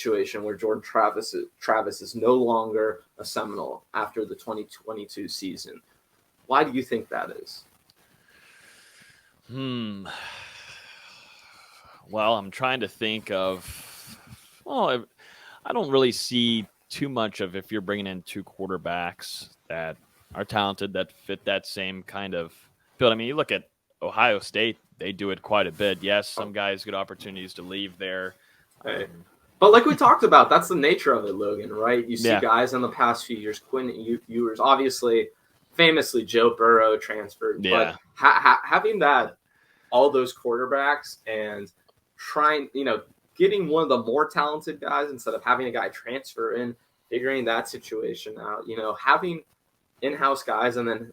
situation where Jordan Travis is no longer a Seminole after the 2022 season. Why do you think that is? Well, I'm trying to think of, well, I don't really see too much of if you're bringing in two quarterbacks that are talented, that fit that same kind of field. I mean, you look at Ohio State, they do it quite a bit. Yes, some guys get opportunities to leave there. Right. But like we talked about, that's the nature of it, Logan, right? You see Yeah. guys in the past few years, Quinn Ewers, obviously, famously, Joe Burrow transferred. Yeah. But having that, all those quarterbacks and trying, getting one of the more talented guys instead of having a guy transfer in, figuring that situation out, having in-house guys and then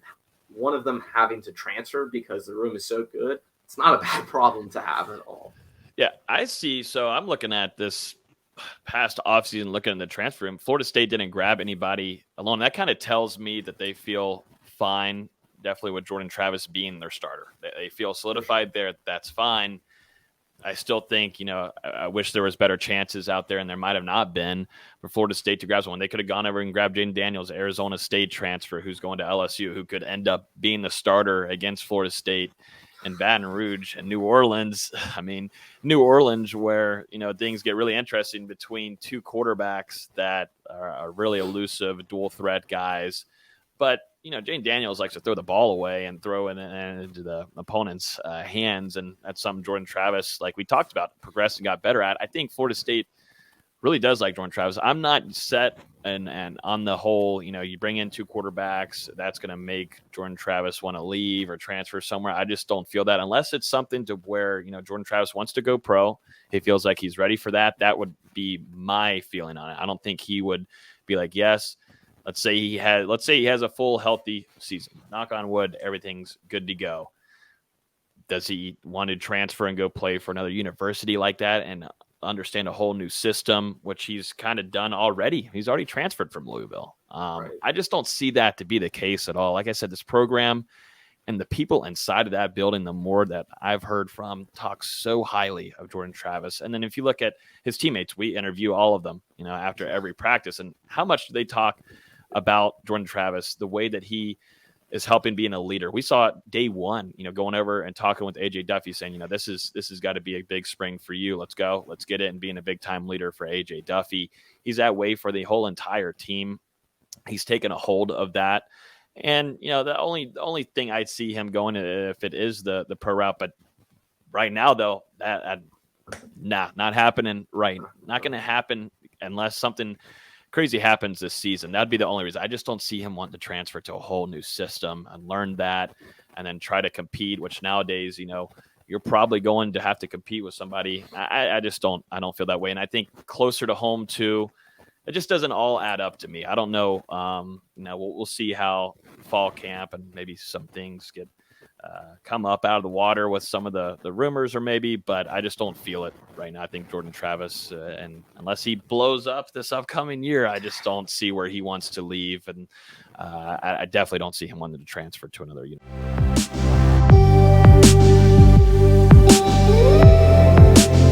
one of them having to transfer because the room is so good, it's not a bad problem to have at all. Yeah, I see. So I'm looking at this past offseason, looking in the transfer room. Florida State didn't grab anybody alone. That kind of tells me that they feel fine, definitely with Jordan Travis being their starter. They feel solidified there. That's fine. I still think, I wish there was better chances out there, and there might have not been for Florida State to grab someone. They could have gone over and grabbed Jaden Daniels, Arizona State transfer, who's going to LSU, who could end up being the starter against Florida State and Baton Rouge and New Orleans. I mean, New Orleans, where, things get really interesting between two quarterbacks that are really elusive, dual threat guys. But, Jane Daniels likes to throw the ball away and throw it into the opponent's hands. And that's something Jordan Travis, like we talked about, progressed and got better at. I think Florida State really does like Jordan Travis. I'm not set and on the whole, you bring in two quarterbacks, that's going to make Jordan Travis want to leave or transfer somewhere. I just don't feel that unless it's something to where, Jordan Travis wants to go pro. He feels like he's ready for that. That would be my feeling on it. I don't think he would be like, yes, let's say he has a full healthy season. Knock on wood, everything's good to go. Does he want to transfer and go play for another university like that and understand a whole new system, which he's kind of done already? He's already transferred from Louisville. Right. I just don't see that to be the case at all. Like I said, this program and the people inside of that building, the more that I've heard from, talk so highly of Jordan Travis. And then if you look at his teammates, we interview all of them, after every practice, and how much do they talk about Jordan Travis, the way that he is helping being a leader. We saw it day one, going over and talking with AJ Duffy saying, this has got to be a big spring for you. Let's go. Let's get it. And being a big time leader for AJ Duffy. He's that way for the whole entire team. He's taken a hold of that. And, the only thing I'd see him going if it is the pro route, but right now though, not happening. Right. Not going to happen unless something crazy happens this season. That'd be the only reason. I just don't see him wanting to transfer to a whole new system and learn that and then try to compete, which nowadays, you're probably going to have to compete with somebody. I don't feel that way. And I think closer to home too, it just doesn't all add up to me. I don't know. We'll see how fall camp and maybe some things get come up out of the water with some of the rumors or maybe, but I just don't feel it right now. I think Jordan Travis, and unless he blows up this upcoming year, I just don't see where he wants to leave. And I definitely don't see him wanting to transfer to another unit.